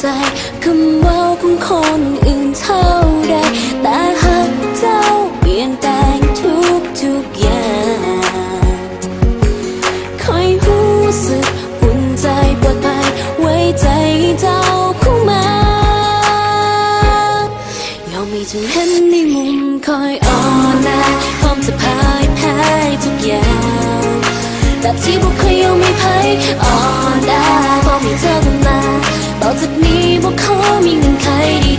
ใจคำว่าของคนอื่นเท่าใดแต่หากเจ้าเปลี่ยนแปลงทุกอย่างค่อยรู้สึกอุ่นใจปลอดภัยไว้ใจเจ้าเข้ามายอมไม่ถึงเห็นในมุมคอยอ่อนแอพร้อมจะพ่ายแพ้ทุกอย่างแบบที่บุคคลยังไม่พ่ายอ่อนแอพร้อมให้เธอดูแลต่อจากนี้บุคคลมีเงื่อนไข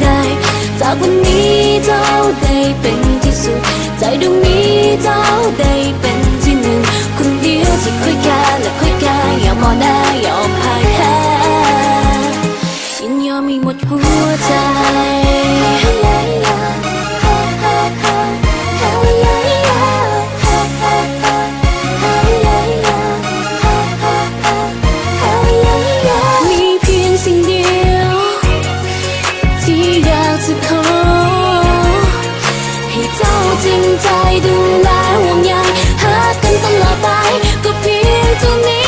ใดๆจากวันนี้เจ้าได้เป็นที่สุดใจดวงนี้เจ้าได้เป็นที่หนึ่งคนเดียวที่ค่อยแก่และค่อยแก่ยอมอ่อนแอยอมพ่ายแพ้ยินยอมมีหมดหัวใจมีเพียงสิ่งเดียวที่อยากจะขอให้เจ้าจริงใจดูแลห่วงใยหากันตลอดไปก็เพียงเท่านี้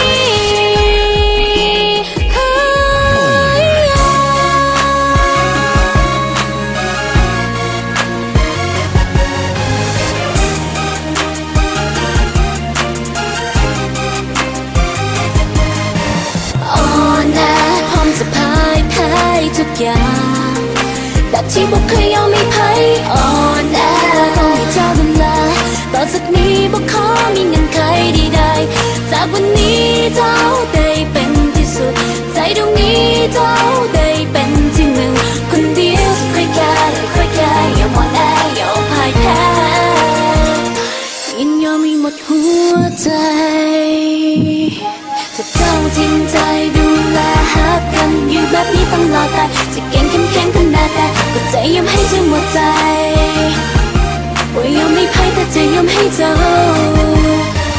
ทุกอย่างแบบที่บุคคลยังไม่พ่ายอ่อนแอต้องให้เจ้าดูแลต่อจากนี้บุคคลมีเงื่อนไขใดๆจากวันนี้เจ้าได้เป็นที่สุดใจดวงนี้เจ้าได้เป็นที่หนึ่งคนเดียวที่ค่อยแก่และค่อยแก่อย่าอ่อนแอยอมพ่ายแพ้ยินยอมมีหมดหัวใจถ้าเจ้าจริงใจดูแลหากันอยู่แบบนี้ตลอดไปจะเก่งเข้มแข็งขนาดใดก็จะยอมให้เจ้าหมดใจว่ายอมไม่พ่ายแต่จะยอมให้เจ้า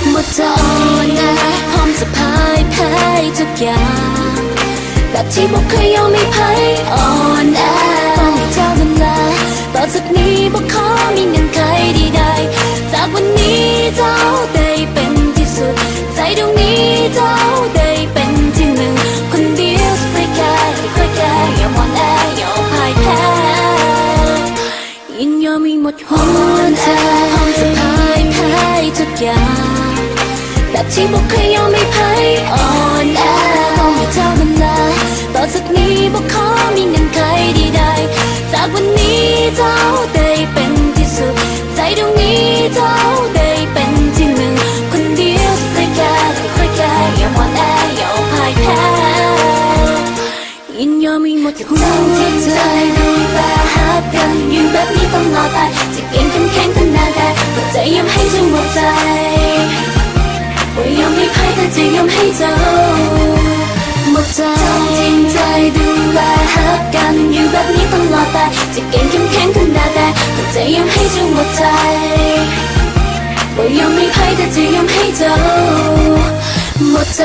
หมดใจนะพร้อมจะพ่ายแพ้ทุกอย่างแบบที่บุคคลยังไม่พ่ายอ่อนแอต้องให้เจ้าดูแลต่อจากนี้บุคคลมีเงื่อนไขใดๆจากวันนี้เจ้าได้เป็นที่สุดใจดวงนี้เจ้าได้เป็นที่หนึ่งคนเดียวที่ค่อยแก่อย่าอ่อนแอยอมพ่ายแพ้ยินยอมมีหมดหัวใจพร้อมจะพ่ายแพ้ทุกอย่างแบบที่บุคคลยังไม่พ่ายอ่อนแอต้องให้เจ้าดูแลต่อจากนี้บุคคลมีเงื่อนไขใดๆจากวันนี้เจ้าได้เป็นที่สุดใจดวงนี้เจ้าได้เป็นที่หนึ่งคนเดียวที่ค่อยแก่อย่าอ่อนแอยอมพ่ายแพ้ยินยอมมีหมดหัวใจดูแลหากันอยู่แบบนี้ตลอดไปจะเก่งเข้มแข็งขนาดใดก็จะยอมให้เจ้าหมดใจว่ายอมไม่พ่ายแต่จะยอมให้เจ้าหมดใจจริงใจดูแลหากันอยู่แบบนี้ตลอดไปจะเก่งเข้มแข็งขนาดใดก็จะยอมให้เจ้าหมดใจว่ายอมไม่พ่ายแต่จะยอมให้เจ้าหมดใจ